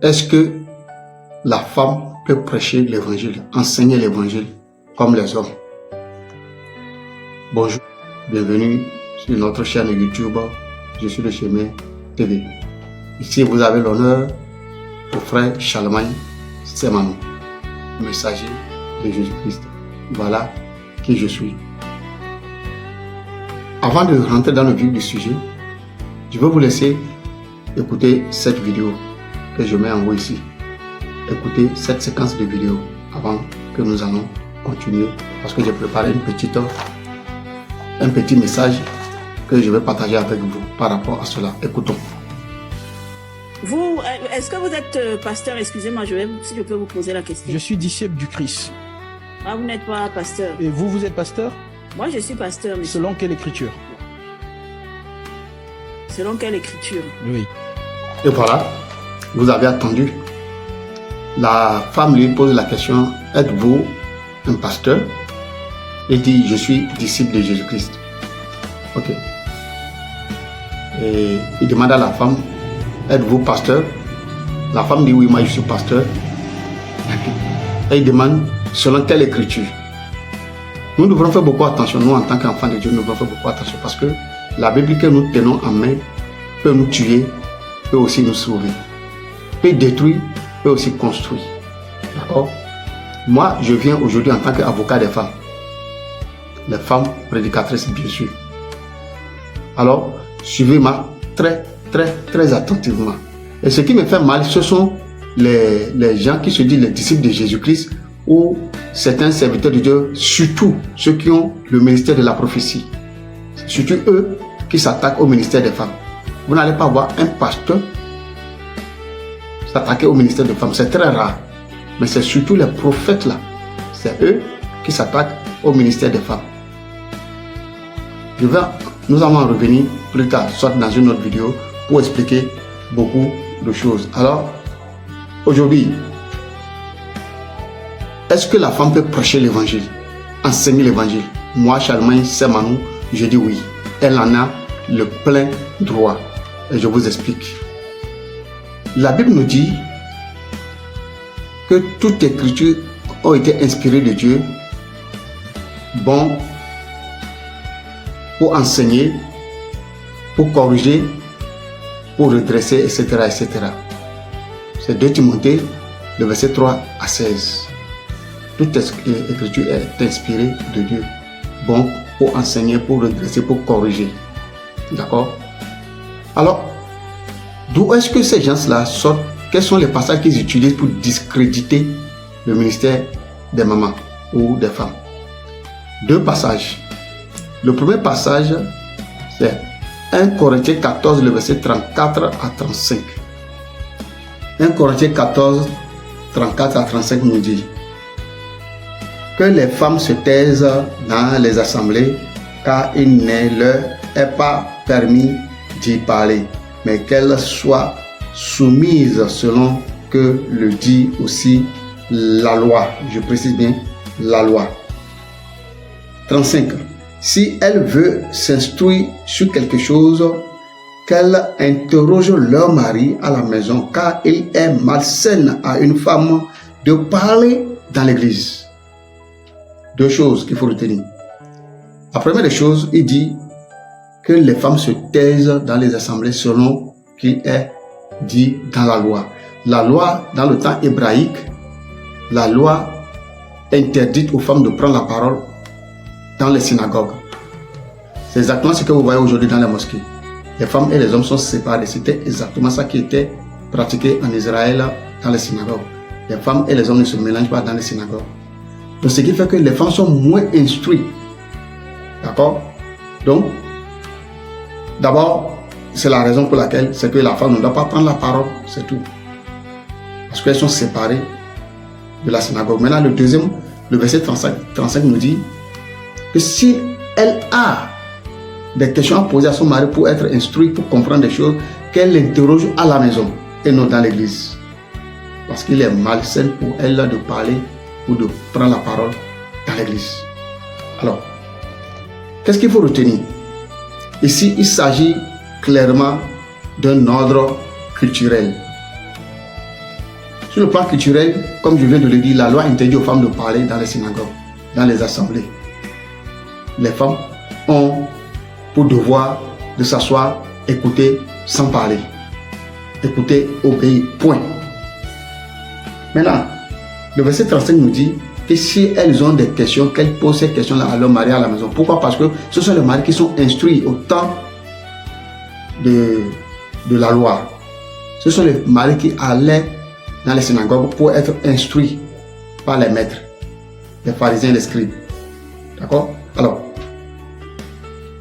est-ce que la femme peut prêcher l'évangile, enseigner l'évangile comme les hommes? Bonjour, bienvenue sur notre chaîne YouTube, Je suis le chemin TV. Ici, vous avez l'honneur au frère Charlemagne Semanou, messager de Jésus-Christ. Voilà qui je suis. Avant de rentrer dans le vif du sujet, je vais vous laisser écouter cette vidéo que je mets en haut ici. Écoutez cette séquence de vidéos avant que nous allons continuer, parce que j'ai préparé un petit message que je vais partager avec vous par rapport à cela. Écoutons. Vous, est-ce que vous êtes pasteur? Excusez-moi, si je peux vous poser la question. Je suis disciple du Christ. Ah, vous n'êtes pas pasteur. Et vous êtes pasteur? Moi, je suis pasteur. Mais selon quelle écriture? Selon quelle écriture? Oui. Et voilà, vous avez attendu. La femme lui pose la question, êtes-vous un pasteur? Il dit, je suis disciple de Jésus-Christ. Ok. Et il demande à la femme, êtes-vous pasteur? La femme dit, oui, moi je suis pasteur. Et il demande, selon quelle écriture? Nous devrons faire beaucoup attention, nous en tant qu'enfants de Dieu, nous devrons faire beaucoup attention parce que la Bible que nous tenons en main peut nous tuer, peut aussi nous sauver, peut détruire, peut aussi construire. D'accord? Moi, je viens aujourd'hui en tant qu'avocat des femmes. Les femmes prédicatrices, bien sûr. Alors, suivez-moi très attentivement. Et ce qui me fait mal, ce sont les gens qui se disent les disciples de Jésus-Christ ou certains serviteurs de Dieu, surtout ceux qui ont le ministère de la prophétie. Surtout eux qui s'attaquent au ministère des femmes. Vous n'allez pas voir un pasteur s'attaquer au ministère des femmes. C'est très rare. Mais c'est surtout les prophètes là. C'est eux qui s'attaquent au ministère des femmes. Nous allons en revenir plus tard, soit dans une autre vidéo, pour expliquer beaucoup de choses. Alors, aujourd'hui, est-ce que la femme peut prêcher l'évangile, enseigner l'évangile? Moi, Charlemagne Semanou, je dis oui. Elle en a le plein droit. Et je vous explique. La Bible nous dit que toute écriture a été inspirée de Dieu, bon pour enseigner, pour corriger, pour redresser, etc. etc. C'est 2 Timothée, le verset 3 à 16. Toute écriture est inspirée de Dieu, bon pour enseigner, pour redresser, pour corriger. D'accord? Alors, d'où est-ce que ces gens-là sortent? Quels sont les passages qu'ils utilisent pour discréditer le ministère des mamans ou des femmes? 2 passages. Le premier passage, c'est 1 Corinthiens 14, le verset 34 à 35. 1 Corinthiens 14, 34 à 35 nous dit que les femmes se taisent dans les assemblées, car il ne leur est pas permis d'y parler, mais qu'elles soient soumises selon que le dit aussi la loi. Je précise bien, la loi. 35. Si elle veut s'instruire sur quelque chose, qu'elle interroge leur mari à la maison, car il est malsain à une femme de parler dans l'église. 2 choses qu'il faut retenir. La première des choses, il dit que les femmes se taisent dans les assemblées selon qu'il est dit dans la loi. La loi, dans le temps hébraïque, la loi interdit aux femmes de prendre la parole dans les synagogues. C'est exactement ce que vous voyez aujourd'hui dans les mosquées. Les femmes et les hommes sont séparés. C'était exactement ça qui était pratiqué en Israël dans les synagogues. Les femmes et les hommes ne se mélangent pas dans les synagogues. Donc, ce qui fait que les femmes sont moins instruites. D'accord? Donc, d'abord, c'est la raison pour laquelle c'est que la femme ne doit pas prendre la parole, c'est tout. Parce qu'elles sont séparées de la synagogue. Maintenant, le verset 35 nous dit que si elle a des questions à poser à son mari pour être instruite, pour comprendre des choses, qu'elle l'interroge à la maison et non dans l'église. Parce qu'il est malsain pour elle de parler ou de prendre la parole dans l'église. Alors, qu'est-ce qu'il faut retenir? Ici, il s'agit clairement d'un ordre culturel. Sur le plan culturel, comme je viens de le dire, la loi interdit aux femmes de parler dans les synagogues, dans les assemblées. Les femmes ont pour devoir de s'asseoir, écouter sans parler. Écouter, obéir, point. Maintenant, le verset 35 nous dit que si elles ont des questions, qu'elles posent ces questions-là à leur mari à la maison. Pourquoi? Parce que ce sont les maris qui sont instruits au temps de la loi. Ce sont les maris qui allaient dans les synagogues pour être instruits par les maîtres, les pharisiens et les scribes. D'accord? Alors,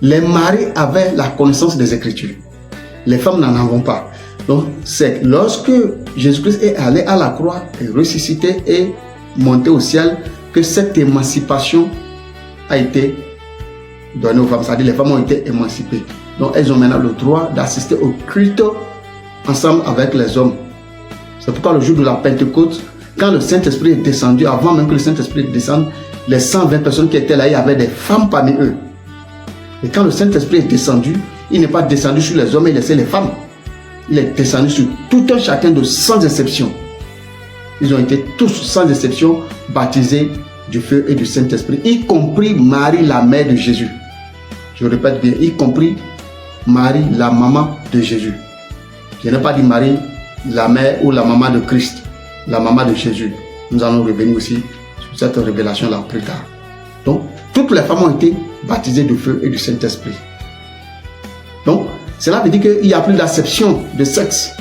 les maris avaient la connaissance des Écritures. Les femmes n'en avaient pas. Donc, c'est lorsque Jésus-Christ est allé à la croix, et ressuscité et monté au ciel, que cette émancipation a été donnée aux femmes. C'est-à-dire les femmes ont été émancipées. Donc, elles ont maintenant le droit d'assister au culte ensemble avec les hommes. C'est pourquoi le jour de la Pentecôte, quand le Saint-Esprit est descendu, avant même que le Saint-Esprit descende, les 120 personnes qui étaient là, il y avait des femmes parmi eux. Et quand le Saint-Esprit est descendu, il n'est pas descendu sur les hommes et laissé les femmes. Il est descendu sur tout un chacun de sans exception. Ils ont été tous sans exception baptisés du feu et du Saint-Esprit, y compris Marie, la mère de Jésus. Je répète bien, y compris Marie, la maman de Jésus. Je n'ai pas dit Marie, la mère ou la maman de Christ, la maman de Jésus. Nous allons revenir aussi sur cette révélation-là plus tard. Donc, toutes les femmes ont été baptisées du feu et du Saint-Esprit. Donc, cela veut dire qu'il n'y a plus d'acception de sexe.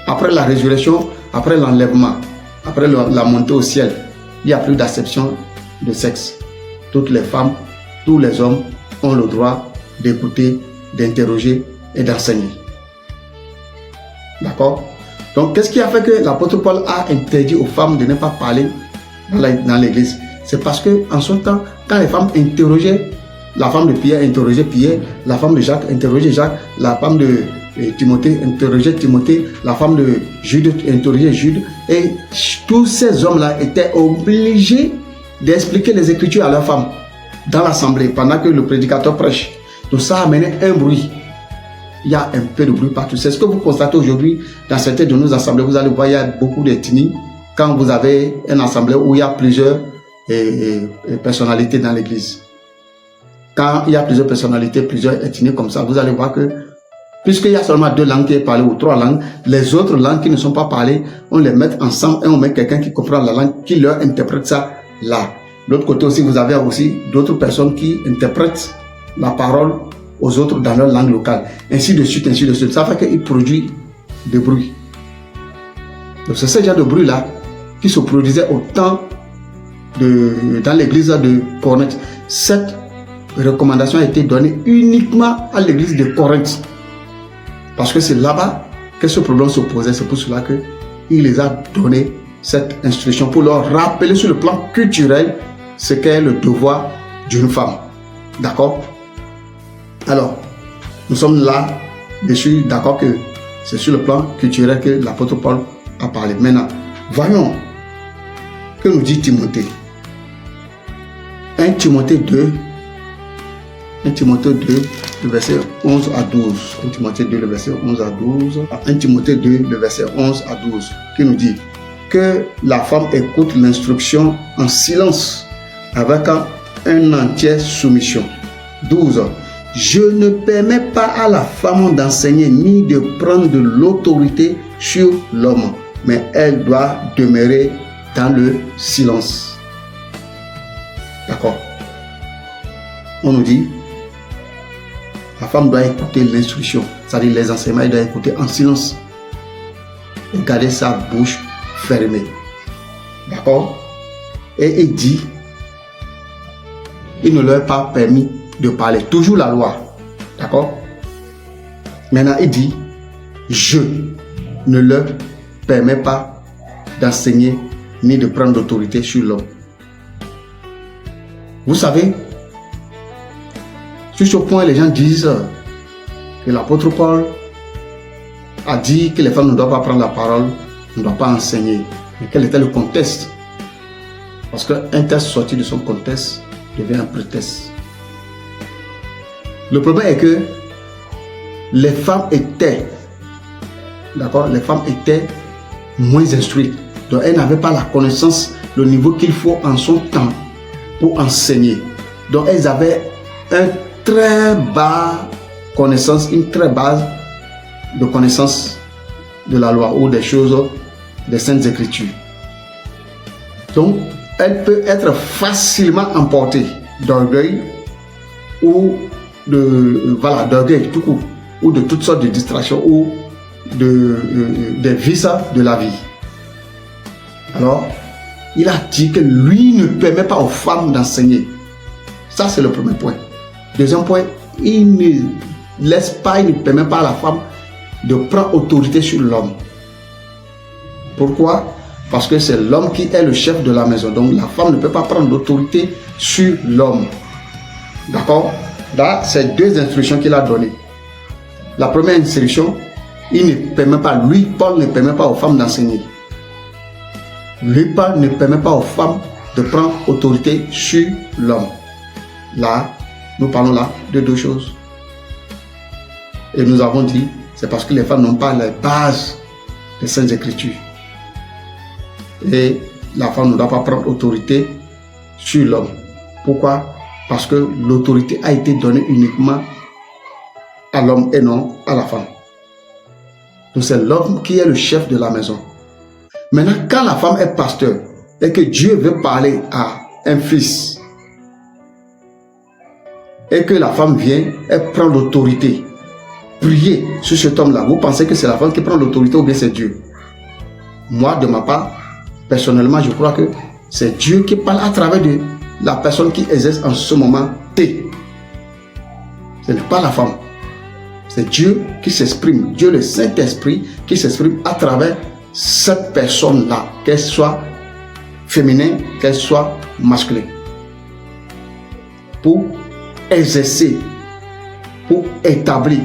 Après la résurrection, après l'enlèvement, après la montée au ciel, il n'y a plus d'acception de sexe. Toutes les femmes, tous les hommes ont le droit d'écouter, d'interroger et d'enseigner. D'accord? Donc, qu'est-ce qui a fait que l'apôtre Paul a interdit aux femmes de ne pas parler dans l'église? C'est parce qu'en son temps, quand les femmes interrogeaient, la femme de Pierre interrogeait Pierre, la femme de Jacques interrogeait Jacques, la femme de Timothée interrogeait Timothée, la femme de Jude interrogeait Jude, et tous ces hommes-là étaient obligés d'expliquer les Écritures à leurs femmes dans l'assemblée pendant que le prédicateur prêche. Donc ça amenait un bruit. Il y a un peu de bruit partout. C'est ce que vous constatez aujourd'hui dans certaines de nos assemblées. Vous allez voir, il y a beaucoup d'ethnies. Quand vous avez une assemblée où il y a plusieurs personnalités dans l'église. Quand il y a plusieurs personnalités, plusieurs ethnies comme ça, vous allez voir que puisqu'il y a seulement 2 langues qui sont parlées ou 3 langues, les autres langues qui ne sont pas parlées, on les met ensemble et on met quelqu'un qui comprend la langue, qui leur interprète ça là. De l'autre côté aussi, vous avez aussi d'autres personnes qui interprètent la parole aux autres dans leur langue locale. Ainsi de suite, ainsi de suite. Ça fait qu'il produit des bruits. Donc c'est ce genre de bruit-là qui se produisait au temps dans l'église de Corinthe. Cette recommandation a été donnée uniquement à l'église de Corinthe. Parce que c'est là-bas que ce problème se posait. C'est pour cela qu'il les a donné cette instruction pour leur rappeler sur le plan culturel ce qu'est le devoir d'une femme. D'accord? Alors, nous sommes là, dessus, d'accord que c'est sur le plan culturel que l'apôtre Paul a parlé. Maintenant, voyons que nous dit Timothée. 1 Timothée 2, le verset 11 à 12. 1 Timothée 2, le verset 11 à 12. 1 Timothée 2, le verset 11 à 12, qui nous dit que la femme écoute l'instruction en silence, avec une entière soumission. 12. Je ne permets pas à la femme d'enseigner ni de prendre de l'autorité sur l'homme, mais elle doit demeurer dans le silence. D'accord? On nous dit, la femme doit écouter l'instruction, c'est-à-dire les enseignements, elle doit écouter en silence et garder sa bouche fermée. D'accord? Et il dit, il ne leur est pas permis de parler. Toujours la loi. D'accord? Maintenant, il dit, je ne leur permets pas d'enseigner ni de prendre d'autorité sur l'homme. Vous savez, sur ce point, les gens disent que l'apôtre Paul a dit que les femmes ne doivent pas prendre la parole, ne doivent pas enseigner. Mais quel était le contexte? Parce qu'un texte sorti de son contexte devient un prétexte. Le problème est que les femmes étaient, d'accord, les femmes étaient moins instruite. Donc elle n'avait pas la connaissance, le niveau qu'il faut en son temps pour enseigner. Donc elles avaient une très bas connaissance, une très base de connaissance de la loi ou des choses des Saintes Écritures. Donc elle peut être facilement emportée d'orgueil ou d'orgueil tout court, ou de toutes sortes de distractions ou des vices de la vie. Alors, il a dit que lui ne permet pas aux femmes d'enseigner. Ça, c'est le premier point. Deuxième point, il ne permet pas à la femme de prendre autorité sur l'homme. Pourquoi? Parce que c'est l'homme qui est le chef de la maison. Donc, la femme ne peut pas prendre l'autorité sur l'homme. D'accord? Là, c'est deux instructions qu'il a données. La première instruction, il ne permet pas, lui, Paul ne permet pas aux femmes d'enseigner. Lui, Paul ne permet pas aux femmes de prendre autorité sur l'homme. Là, nous parlons là de deux choses. Et nous avons dit, c'est parce que les femmes n'ont pas les bases des Saintes Écritures. Et la femme ne doit pas prendre autorité sur l'homme. Pourquoi? Parce que l'autorité a été donnée uniquement à l'homme et non à la femme. Donc c'est l'homme qui est le chef de la maison. Maintenant, quand la femme est pasteur et que Dieu veut parler à un fils et que la femme vient, elle prend l'autorité, prier sur cet homme-là, vous pensez que c'est la femme qui prend l'autorité ou bien c'est Dieu? Moi, de ma part, personnellement, je crois que c'est Dieu qui parle à travers de la personne qui exerce en ce moment T. Ce n'est pas la femme. C'est Dieu qui s'exprime, Dieu le Saint-Esprit qui s'exprime à travers cette personne-là, qu'elle soit féminin, qu'elle soit masculin, pour exercer, pour établir,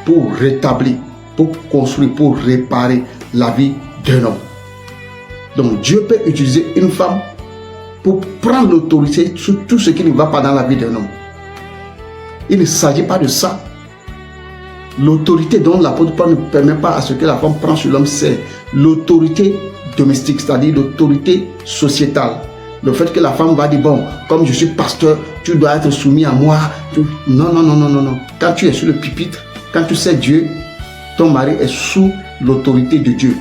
pour rétablir, pour construire, pour réparer la vie d'un homme. Donc Dieu peut utiliser une femme pour prendre l'autorité sur tout ce qui ne va pas dans la vie d'un homme. Il ne s'agit pas de ça. L'autorité dont l'apôtre Paul ne permet pas à ce que la femme prenne sur l'homme, c'est l'autorité domestique, c'est-à-dire l'autorité sociétale. Le fait que la femme va dire, bon, comme je suis pasteur, tu dois être soumis à moi. Non, non, non, non, non, non. Quand tu es sur le pupitre, quand tu sais Dieu, ton mari est sous l'autorité de Dieu.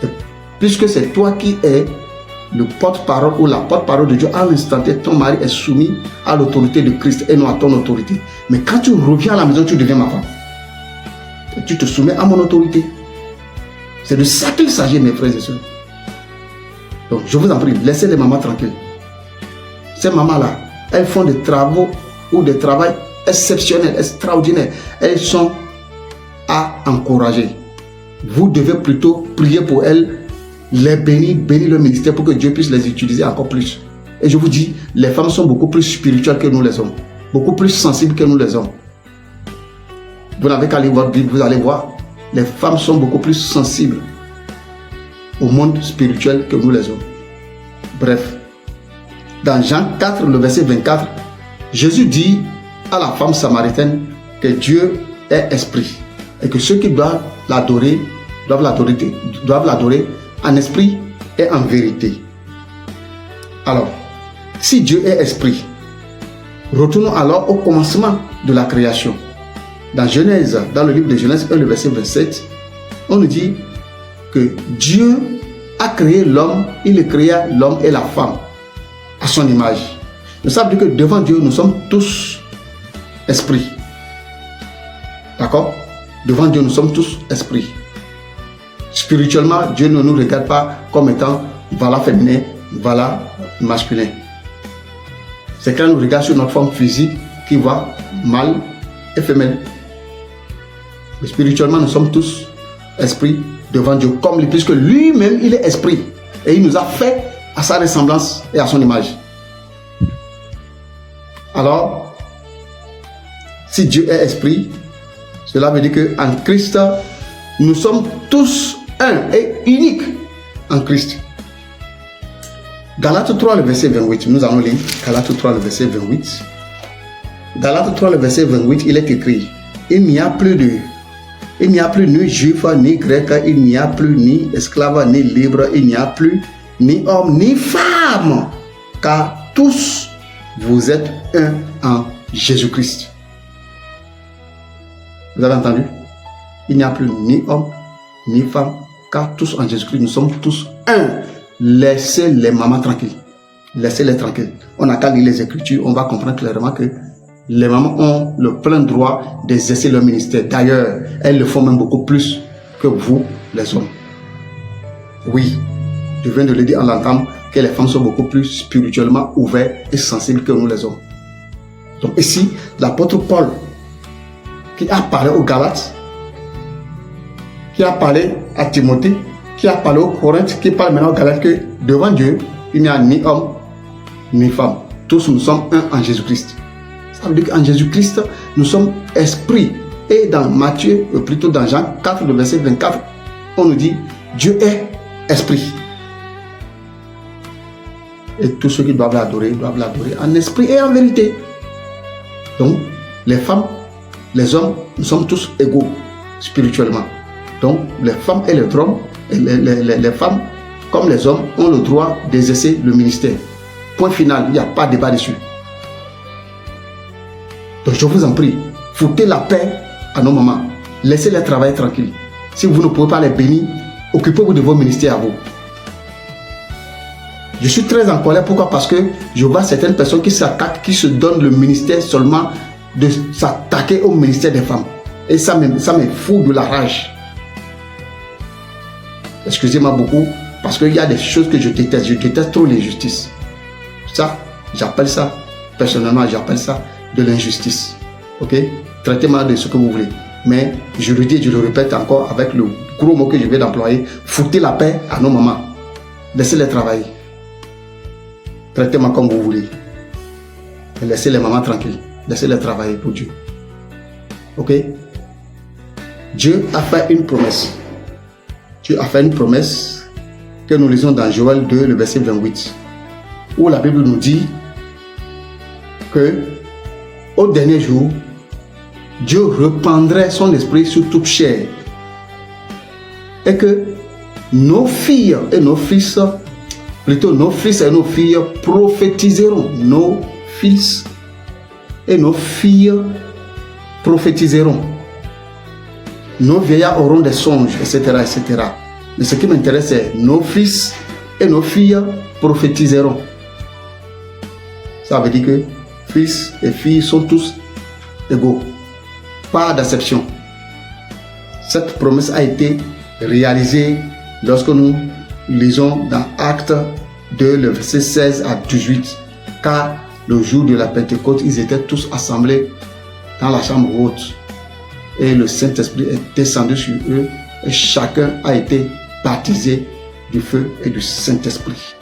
Et puisque c'est toi qui es le porte-parole ou la porte-parole de Dieu, à l'instant T, ton mari est soumis à l'autorité de Christ et non à ton autorité. Mais quand tu reviens à la maison, tu deviens ma femme. Et tu te soumets à mon autorité. C'est de ça qu'il s'agit, mes frères et sœurs. Donc, je vous en prie, laissez les mamans tranquilles. Ces mamans-là, elles font des travaux ou des travaux exceptionnels, extraordinaires. Elles sont à encourager. Vous devez plutôt prier pour elles, les bénir le ministère pour que Dieu puisse les utiliser encore plus. Et je vous dis, les femmes sont beaucoup plus spirituelles que nous les hommes. Beaucoup plus sensibles que nous les hommes. Vous n'avez qu'à lire votre Bible, vous allez voir. Les femmes sont beaucoup plus sensibles au monde spirituel que nous les hommes. Bref, dans Jean 4, le verset 24, Jésus dit à la femme samaritaine que Dieu est esprit et que ceux qui doivent l'adorer en esprit et en vérité. Alors, si Dieu est esprit, retournons alors au commencement de la création. Dans Genèse, dans le livre de Genèse 1, le verset 27, on nous dit que Dieu a créé l'homme, il créa l'homme et la femme à son image. Nous savons que devant Dieu, nous sommes tous esprits. D'accord? Devant Dieu, nous sommes tous esprits. Spirituellement, Dieu ne nous regarde pas comme étant voilà féminin, voilà masculin. C'est quand nous regardons sur notre forme physique qui voit mâle et femelle. Mais spirituellement, nous sommes tous esprits devant Dieu, comme lui, puisque lui-même, il est esprit. Et il nous a fait à sa ressemblance et à son image. Alors, si Dieu est esprit, cela veut dire qu'en Christ, nous sommes tous un et unique en Christ. Galates 3, le verset 28, nous allons lire Galates 3, le verset 28. Galates 3, le verset 28, il est écrit: il n'y a plus de Il n'y a plus ni juif, ni grec, il n'y a plus ni esclave, ni libre, il n'y a plus ni homme, ni femme, car tous vous êtes un en Jésus-Christ. Vous avez entendu? Il n'y a plus ni homme, ni femme, car tous en Jésus-Christ, nous sommes tous un. Laissez les mamans tranquilles. Laissez-les tranquilles. On n'a qu'à lire les Écritures, on va comprendre clairement que les mamans ont le plein droit d'exercer leur ministère. D'ailleurs, elles le font même beaucoup plus que vous, les hommes. Oui, je viens de le dire en l'entendant, que les femmes sont beaucoup plus spirituellement ouvertes et sensibles que nous, les hommes. Donc ici, l'apôtre Paul, qui a parlé aux Galates, qui a parlé à Timothée, qui a parlé aux Corinthiens, qui parle maintenant aux Galates, que devant Dieu, il n'y a ni homme, ni femme. Tous nous sommes un en Jésus-Christ. Ça veut dire qu'en Jésus-Christ, nous sommes esprits. Et dans Matthieu, plutôt dans Jean 4, le verset 24, on nous dit, Dieu est esprit. Et tous ceux qui doivent l'adorer en esprit et en vérité. Donc, les femmes, les hommes, nous sommes tous égaux spirituellement. Donc, les femmes et les hommes, les femmes comme les hommes ont le droit d'exercer le ministère. Point final, il n'y a pas de débat dessus. Donc, je vous en prie, foutez la paix à nos mamans. Laissez-les travailler tranquilles. Si vous ne pouvez pas les bénir, occupez-vous de vos ministères à vous. Je suis très en colère. Pourquoi? Parce que je vois certaines personnes qui s'attaquent, qui se donnent le ministère seulement de s'attaquer au ministère des femmes. Et ça me fout de la rage. Excusez-moi beaucoup, parce qu'il y a des choses que je déteste. Je déteste trop l'injustice. Ça, j'appelle ça, personnellement, j'appelle ça de l'injustice. Ok? Traitez-moi de ce que vous voulez. Mais je le dis et je le répète encore avec le gros mot que je vais d'employer. Foutez la paix à nos mamans. Laissez-les travailler. Traitez-moi comme vous voulez. Et laissez les mamans tranquilles. Laissez-les travailler pour Dieu. Ok? Dieu a fait une promesse. Dieu a fait une promesse que nous lisons dans Joël 2, le verset 28. Où la Bible nous dit que au dernier jour, Dieu répandrait son esprit sur toute chair. Et que nos filles et nos fils, plutôt nos fils et nos filles prophétiseront. Nos fils et nos filles prophétiseront. Nos vieillards auront des songes, etc., etc. Mais ce qui m'intéresse, c'est nos fils et nos filles prophétiseront. Ça veut dire que fils et filles sont tous égaux. Pas d'acception. Cette promesse a été réalisée lorsque nous lisons dans Actes 2, le verset 16 à 18. Car le jour de la Pentecôte, ils étaient tous assemblés dans la chambre haute. Et le Saint-Esprit est descendu sur eux et chacun a été baptisé du feu et du Saint-Esprit.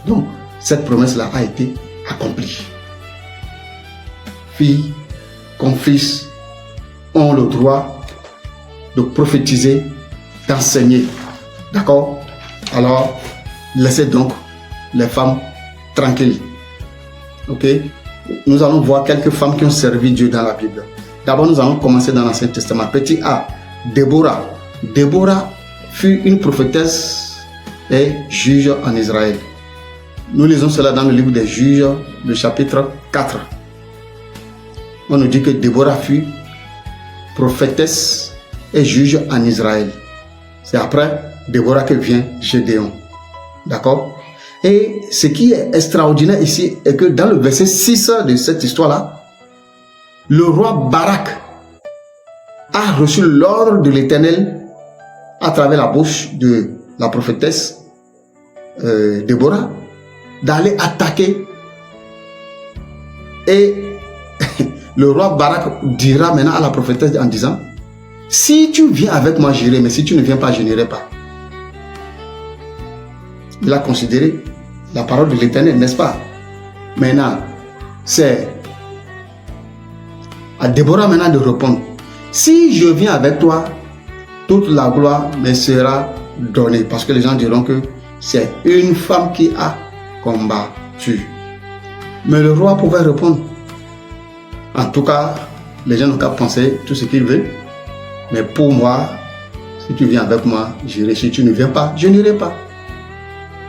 Donc, cette promesse-là a été accomplie. Filles comme fils ont le droit de prophétiser, d'enseigner. D'accord? Alors, laissez donc les femmes tranquilles. Ok? Nous allons voir quelques femmes qui ont servi Dieu dans la Bible. D'abord, nous allons commencer dans l'Ancien Testament. Petit A, Déborah. Déborah fut une prophétesse et juge en Israël. Nous lisons cela dans le livre des Juges, le chapitre 4. On nous dit que Déborah fut prophétesse et juge en Israël. C'est après Déborah que vient Gédéon. D'accord? Et ce qui est extraordinaire ici est que dans le verset 6 de cette histoire-là, le roi Barak a reçu l'ordre de l'Éternel à travers la bouche de la prophétesse Déborah d'aller attaquer. Et le roi Barak dira maintenant à la prophétesse en disant: si tu viens avec moi, j'irai, mais si tu ne viens pas, je n'irai pas. Il a considéré la parole de l'Éternel, n'est-ce pas? Maintenant, c'est à Déborah maintenant de répondre: si je viens avec toi, toute la gloire me sera donnée. Parce que les gens diront que c'est une femme qui a combattu. Mais le roi pouvait répondre. En tout cas, les gens n'ont qu'à penser tout ce qu'ils veulent. Mais pour moi, si tu viens avec moi, j'irai. Si tu ne viens pas, je n'irai pas.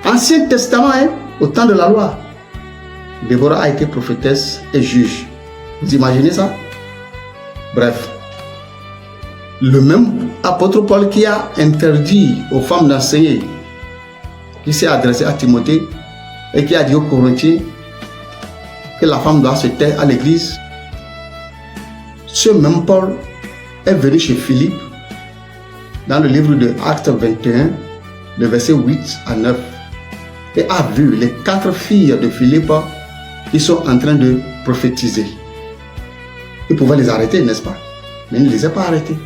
Ancien Testament, hein, au temps de la loi. Déborah a été prophétesse et juge. Vous imaginez ça? Bref. Le même apôtre Paul qui a interdit aux femmes d'enseigner, qui s'est adressé à Timothée et qui a dit aux Corinthiens que la femme doit se taire à l'église. Ce même Paul est venu chez Philippe dans le livre de Actes 21, le verset 8 à 9, et a vu les 4 filles de Philippe qui sont en train de prophétiser. Il pouvait les arrêter, n'est-ce pas? Mais il ne les a pas arrêtées.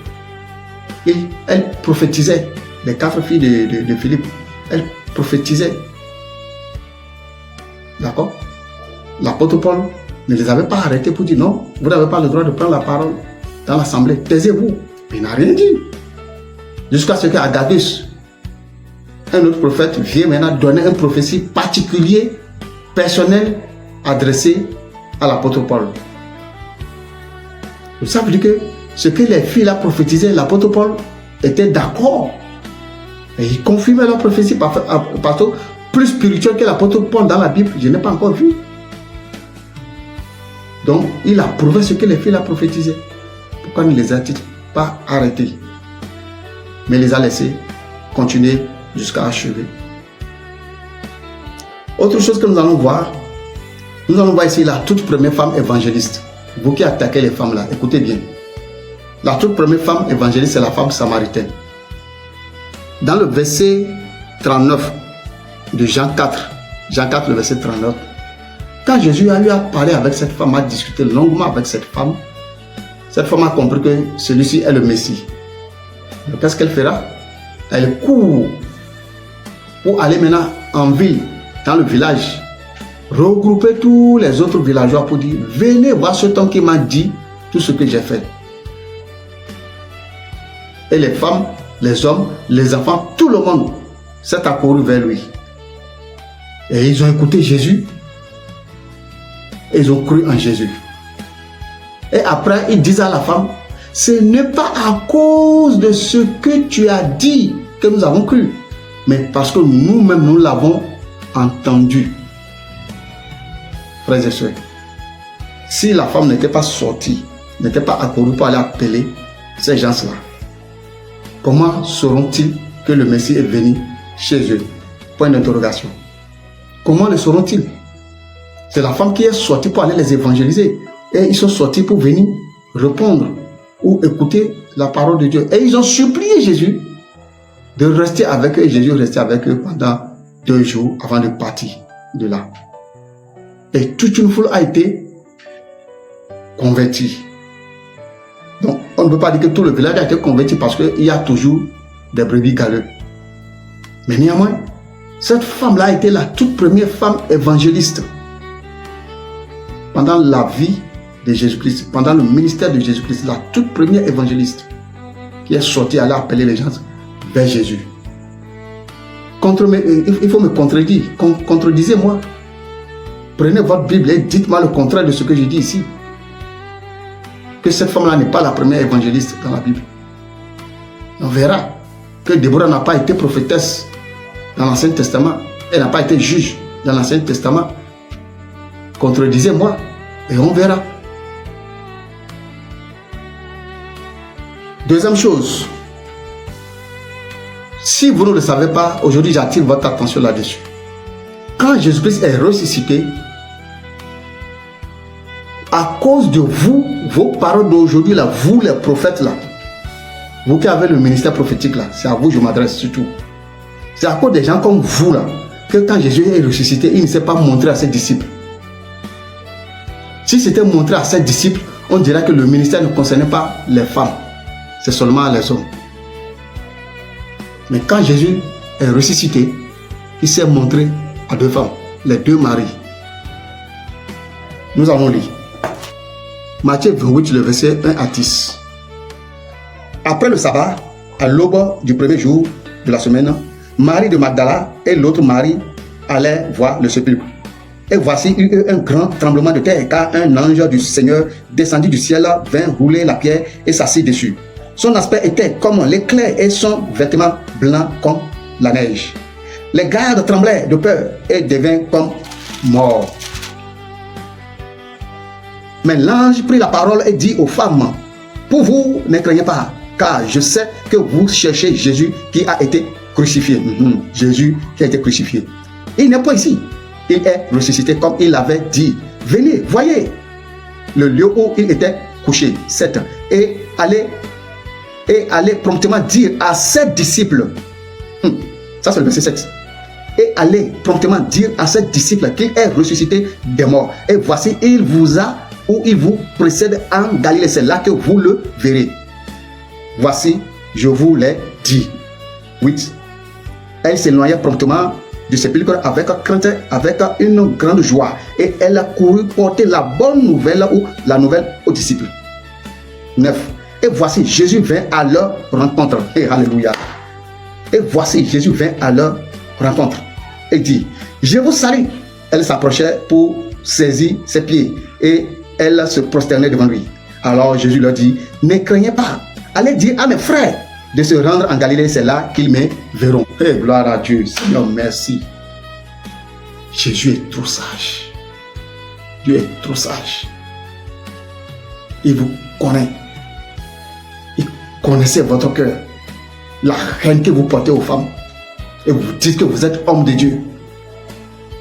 Et elles prophétisaient, les 4 filles de Philippe, elles prophétisaient. D'accord? L'apôtre Paul ne les avait pas arrêtés pour dire non, vous n'avez pas le droit de prendre la parole dans l'assemblée, taisez-vous. Il n'a rien dit. Jusqu'à ce qu'Agabus, un autre prophète, vient maintenant donner une prophétie particulière, personnelle, adressée à l'apôtre Paul. Ça veut dire que ce que les filles là prophétisaient, l'apôtre Paul était d'accord. Et il confirmait leur prophétie parce que plus spirituel que l'apôtre Paul dans la Bible, je n'ai pas encore vu. Donc, il a prouvé ce que les filles là prophétisaient. Pourquoi ne les a-t-il pas arrêtés? Mais les a laissés continuer jusqu'à achever. Autre chose que nous allons voir ici la toute première femme évangéliste. Vous qui attaquez les femmes là, écoutez bien. La toute première femme évangéliste, c'est la femme samaritaine. Dans le verset 39 de Jean 4, le verset 39, quand Jésus lui a parlé avec cette femme, a discuté longuement avec cette femme a compris que celui-ci est le Messie. Donc qu'est-ce qu'elle fera? Elle court pour aller maintenant en ville, dans le village, regrouper tous les autres villageois pour dire, venez voir cet homme qui m'a dit tout ce que j'ai fait. Et les femmes, les hommes, les enfants, tout le monde s'est accouru vers lui. Et ils ont écouté Jésus. Et ils ont cru en Jésus. Et après, ils disent à la femme, ce n'est pas à cause de ce que tu as dit que nous avons cru, mais parce que nous-mêmes, nous l'avons entendu. Frères et sœurs, si la femme n'était pas sortie, n'était pas accourue pour aller appeler ces gens-là, comment sauront-ils que le Messie est venu chez eux? Point d'interrogation. Comment le sauront-ils? C'est la femme qui est sortie pour aller les évangéliser. Et ils sont sortis pour venir répondre ou écouter la parole de Dieu. Et ils ont supplié Jésus de rester avec eux. Et Jésus restait avec eux pendant 2 jours avant de partir de là. Et toute une foule a été convertie. Donc, on ne peut pas dire que tout le village a été converti parce qu'il y a toujours des brebis galeux. Mais néanmoins, cette femme-là a été la toute première femme évangéliste pendant la vie de Jésus-Christ, pendant le ministère de Jésus-Christ, la toute première évangéliste qui est sortie aller appeler les gens vers Jésus. Il faut me contredire, contredisez-moi. Prenez votre Bible et dites-moi le contraire de ce que je dis ici. Que cette femme-là n'est pas la première évangéliste dans la Bible. On verra que Déborah n'a pas été prophétesse dans l'Ancien Testament. Elle n'a pas été juge dans l'Ancien Testament. Contredisez-moi et on verra. Deuxième chose, si vous ne le savez pas, aujourd'hui j'attire votre attention là-dessus. Quand Jésus-Christ est ressuscité, à cause de vous, vos paroles d'aujourd'hui là, vous les prophètes là, vous qui avez le ministère prophétique là, c'est à vous que je m'adresse surtout. C'est à cause des gens comme vous là, que quand Jésus est ressuscité, il ne s'est pas montré à ses disciples. Si c'était montré à ses disciples, on dirait que le ministère ne concernait pas les femmes, c'est seulement les hommes. Mais quand Jésus est ressuscité, il s'est montré à 2 femmes, les 2 maris. Nous allons lire Matthieu 28, le verset 1 à 10. Après le sabbat, à l'aube du premier jour de la semaine, Marie de Magdala et l'autre Marie allaient voir le sépulcre. Et voici, il y eut un grand tremblement de terre, car un ange du Seigneur descendit du ciel, vint rouler la pierre et s'assit dessus. Son aspect était comme l'éclair et son vêtement blanc comme la neige. Les gardes tremblaient de peur et devinrent comme morts. Mais l'ange prit la parole et dit aux femmes, pour vous, ne craignez pas, car je sais que vous cherchez Jésus qui a été crucifié. Jésus qui a été crucifié. Il n'est pas ici. Il est ressuscité comme il l'avait dit. Venez, voyez le lieu où il était couché. 7. Et allez promptement dire à ses disciples. Ça c'est le verset 7. Et allez promptement dire à ses disciples qu'il est ressuscité des morts. Et voici, il vous précède en Galilée. C'est là que vous le verrez. Voici, je vous l'ai dit. 8. Elle s'éloigna promptement du sépulcre avec crainte, avec une grande joie. Et elle a couru porter la bonne nouvelle ou la nouvelle aux disciples. 9. Et voici, Jésus vint à leur rencontre. Et alléluia. Et voici, Jésus vint à leur rencontre. Et dit, je vous salue. Elle s'approchait pour saisir ses pieds. Et elle se prosternait devant lui. Alors Jésus leur dit, ne craignez pas. Allez dire à mes frères de se rendre en Galilée, c'est là qu'ils me verront. Hey, gloire à Dieu. Seigneur, merci. Jésus est trop sage. Dieu est trop sage. Il vous connaît. Il connaissait votre cœur. La haine que vous portez aux femmes. Et vous dites que vous êtes homme de Dieu.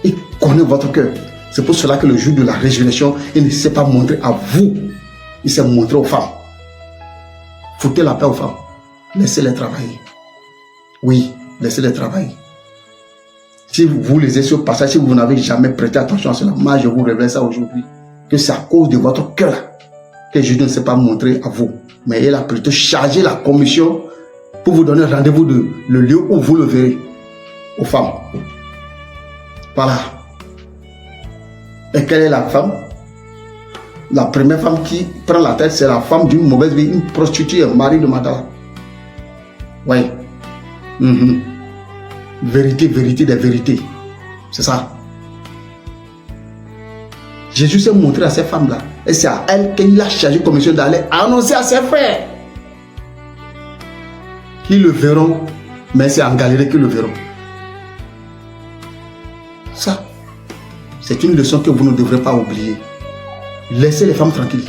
Il connaît votre cœur. C'est pour cela que le jour de la résurrection, il ne s'est pas montré à vous. Il s'est montré aux femmes. Foutez la paix aux femmes. Laissez-les travailler. Oui, laissez-les travailler. Si vous lisez ce passage, si vous n'avez jamais prêté attention à cela, moi je vous révèle ça aujourd'hui. Que c'est à cause de votre cœur que Jésus ne s'est pas montré à vous. Mais il a plutôt chargé la commission pour vous donner rendez-vous le lieu où vous le verrez. Aux femmes. Voilà. Et quelle est la femme? La première femme qui prend la tête, c'est la femme d'une mauvaise vie, une prostituée, un mari de Magdala. Oui. Vérité, vérité des vérités. C'est ça. Jésus s'est montré à ces femmes-là. Et c'est à elles qu'il a chargé commission d'aller annoncer à ses frères. Qui le verront, mais c'est en Galilée qu'ils le verront. Ça, c'est une leçon que vous ne devrez pas oublier. Laissez les femmes tranquilles.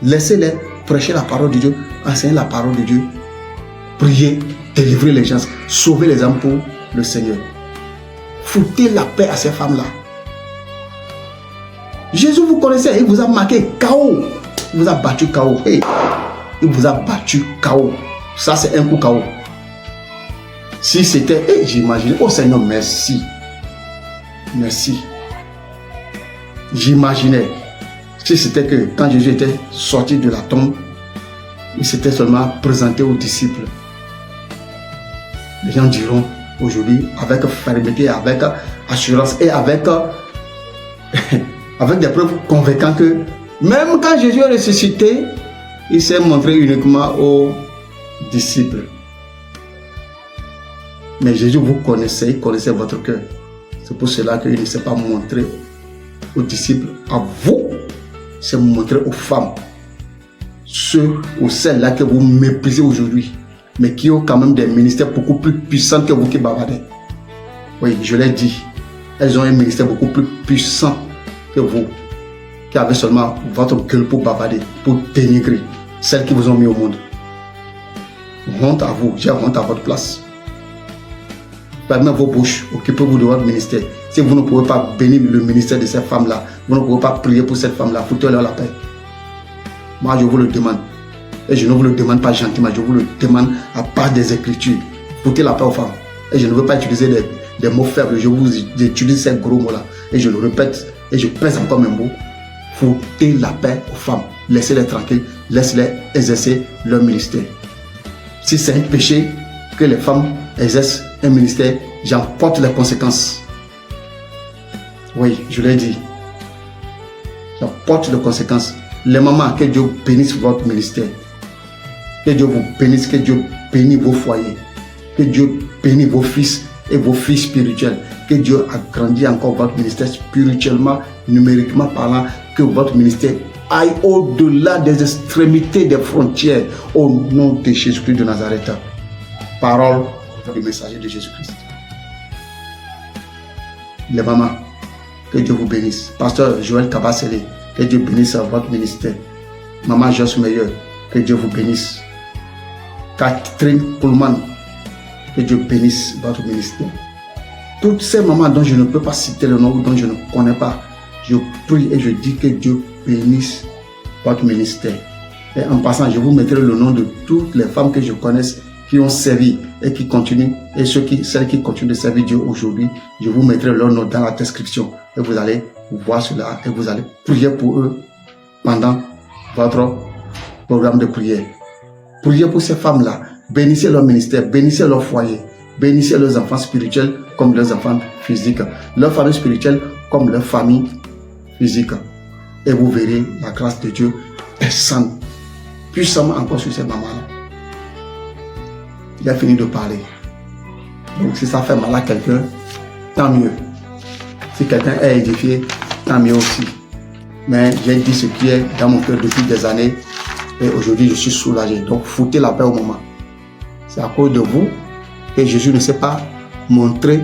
Laissez-les prêcher la parole de Dieu, enseigner la parole de Dieu, prier, délivrer les gens, sauver les âmes pour le Seigneur. Foutez la paix à ces femmes-là. Jésus vous connaissait, il vous a marqué KO. Il vous a battu KO. Hey, il vous a battu KO. Ça, c'est un coup KO. Si c'était, j'imaginais, oh Seigneur, merci. Merci. J'imaginais, si c'était que quand Jésus était sorti de la tombe, il s'était seulement présenté aux disciples. Les gens diront aujourd'hui, avec fermeté, avec assurance et avec des preuves convaincantes que même quand Jésus est ressuscité, il s'est montré uniquement aux disciples. Mais Jésus vous connaissait, il connaissait votre cœur. C'est pour cela qu'il ne s'est pas montré aux disciples, à vous. Il s'est montré aux femmes. Ceux ou celles-là que vous méprisez aujourd'hui, mais qui ont quand même des ministères beaucoup plus puissants que vous qui bavardez. Oui, je l'ai dit. Elles ont un ministère beaucoup plus puissant que vous, qui avez seulement votre gueule pour bavarder, pour dénigrer celles qui vous ont mis au monde. Honte à vous, j'ai honte à votre place. Fermez vos bouches, occupez-vous de votre ministère. Si vous ne pouvez pas bénir le ministère de cette femme-là, vous ne pouvez pas prier pour cette femme-là, foutez-leur la paix. Moi, je vous le demande. Et je ne vous le demande pas gentiment, je vous le demande à part des Écritures. Foutez la paix aux femmes. Et je ne veux pas utiliser des mots faibles, j'utilise ces gros mots-là. Et je le répète, et je pèse encore mes mots. Foutez la paix aux femmes. Laissez-les tranquilles, laissez-les exercer leur ministère. Si c'est un péché que les femmes exercent un ministère, j'en porte les conséquences. Oui, je l'ai dit. J'en porte les conséquences. Les mamans, que Dieu bénisse votre ministère. Que Dieu vous bénisse, que Dieu bénisse vos foyers. Que Dieu bénisse vos fils et vos filles spirituelles. Que Dieu agrandisse encore votre ministère spirituellement, numériquement parlant. Que votre ministère aille au-delà des extrémités des frontières au nom de Jésus-Christ de Nazareth. Parole du messager de Jésus-Christ. Les mamans, que Dieu vous bénisse. Pasteur Joël Kabasele, que Dieu bénisse votre ministère. Maman Joss Meyer, que Dieu vous bénisse. Catherine Pullman, que Dieu bénisse votre ministère. Toutes ces mamans dont je ne peux pas citer le nom ou dont je ne connais pas, je prie et je dis que Dieu bénisse votre ministère. Et en passant, je vous mettrai le nom de toutes les femmes que je connaisse qui ont servi et qui continuent, et celles qui continuent de servir Dieu aujourd'hui. Je vous mettrai leur nom dans la description et vous allez voir cela et vous allez prier pour eux pendant votre programme de prière. Priez pour ces femmes-là. Bénissez leur ministère, bénissez leur foyer, bénissez leurs enfants spirituels comme leurs enfants physiques, leur famille spirituelle comme leur famille physique. Et vous verrez la grâce de Dieu descendre puissamment encore sur ces mamans-là. Il a fini de parler. Donc si ça fait mal à quelqu'un, tant mieux. Si quelqu'un est édifié, tant mieux aussi. Mais j'ai dit ce qui est dans mon cœur depuis des années et aujourd'hui je suis soulagé. Donc foutez la paix au moment. C'est à cause de vous que Jésus ne s'est pas montré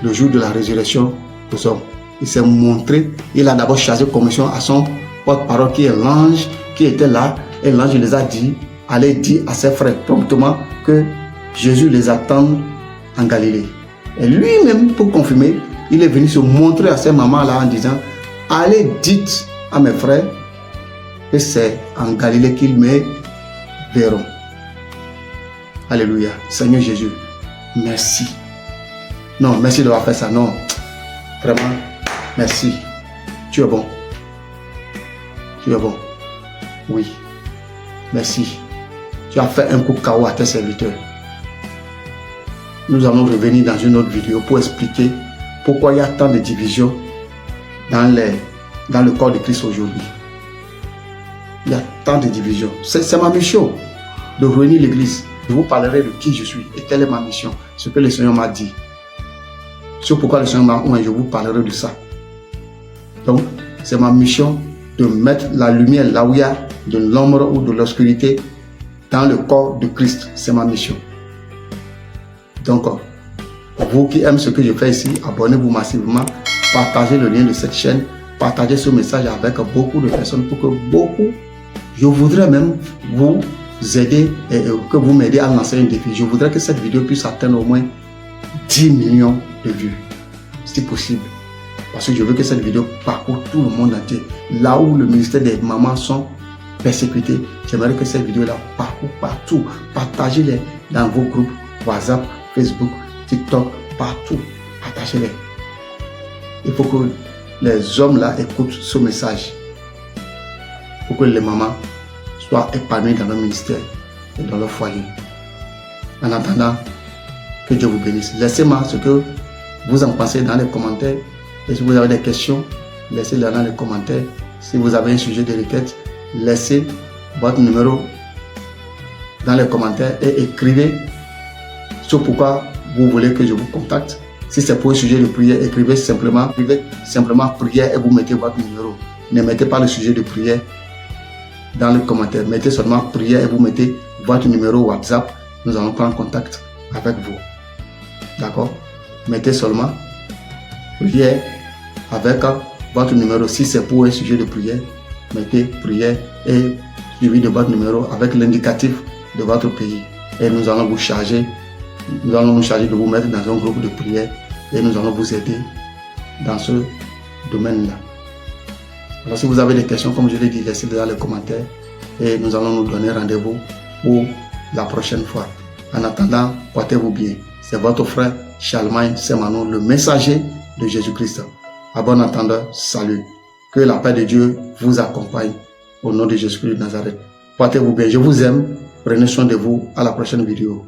le jour de la résurrection aux hommes. Il s'est montré, il a d'abord chargé commission à son porte-parole qui est l'ange qui était là, et l'ange les a dit, allez dire à ses frères promptement que Jésus les attend en Galilée. Et lui-même, pour confirmer, il est venu se montrer à ces mamans-là en disant, allez dites à mes frères que c'est en Galilée qu'ils me verront. Alléluia. Seigneur Jésus, merci. Non, merci d'avoir fait ça. Non, vraiment, merci. Tu es bon. Tu es bon. Oui. Merci. Tu as fait un coup de KO à tes serviteurs. Nous allons revenir dans une autre vidéo pour expliquer pourquoi il y a tant de divisions dans le corps de Christ aujourd'hui. Il y a tant de divisions. C'est ma mission de réunir l'église. Je vous parlerai de qui je suis et quelle est ma mission. Ce que le Seigneur m'a dit. C'est pourquoi le Seigneur m'a oint, je vous parlerai de ça. Donc, c'est ma mission de mettre la lumière là où il y a de l'ombre ou de l'obscurité dans le corps de Christ. C'est ma mission. Donc, vous qui aimez ce que je fais ici, abonnez-vous massivement, partagez le lien de cette chaîne, partagez ce message avec beaucoup de personnes pour que beaucoup, je voudrais même vous aider et que vous m'aidez à lancer un défi. Je voudrais que cette vidéo puisse atteindre au moins 10 millions de vues, si possible. Parce que je veux que cette vidéo parcourt tout le monde entier. Là où le ministère des mamans sont persécutés, j'aimerais que cette vidéo-là parcourt partout. Partagez-les dans vos groupes WhatsApp, Facebook, TikTok, partout. Partagez-les. Il faut que les hommes-là écoutent ce message. Pour que les mamans soient épanouies dans leur ministère et dans leur foyer. En attendant, que Dieu vous bénisse. Laissez-moi ce que vous en pensez dans les commentaires. Et si vous avez des questions, laissez-les dans les commentaires. Si vous avez un sujet de requête, laissez votre numéro dans les commentaires et écrivez ce pourquoi vous voulez que je vous contacte. Si c'est pour un sujet de prière, écrivez simplement prière et vous mettez votre numéro. Ne mettez pas le sujet de prière dans les commentaires. Mettez seulement prière et vous mettez votre numéro WhatsApp. Nous allons prendre contact avec vous. D'accord? Mettez seulement prière avec votre numéro. Si c'est pour un sujet de prière, mettez prière et suivi de votre numéro avec l'indicatif de votre pays. Et nous allons vous charger. Nous allons nous charger de vous mettre dans un groupe de prière et nous allons vous aider dans ce domaine-là. Alors si vous avez des questions, comme je l'ai dit, laissez-les dans les commentaires et nous allons nous donner rendez-vous pour la prochaine fois. En attendant, portez-vous bien. C'est votre frère Charlemagne Semano, le messager de Jésus-Christ. À bon entendeur, salut. Que la paix de Dieu vous accompagne au nom de Jésus-Christ de Nazareth. Portez-vous bien. Je vous aime. Prenez soin de vous. À la prochaine vidéo.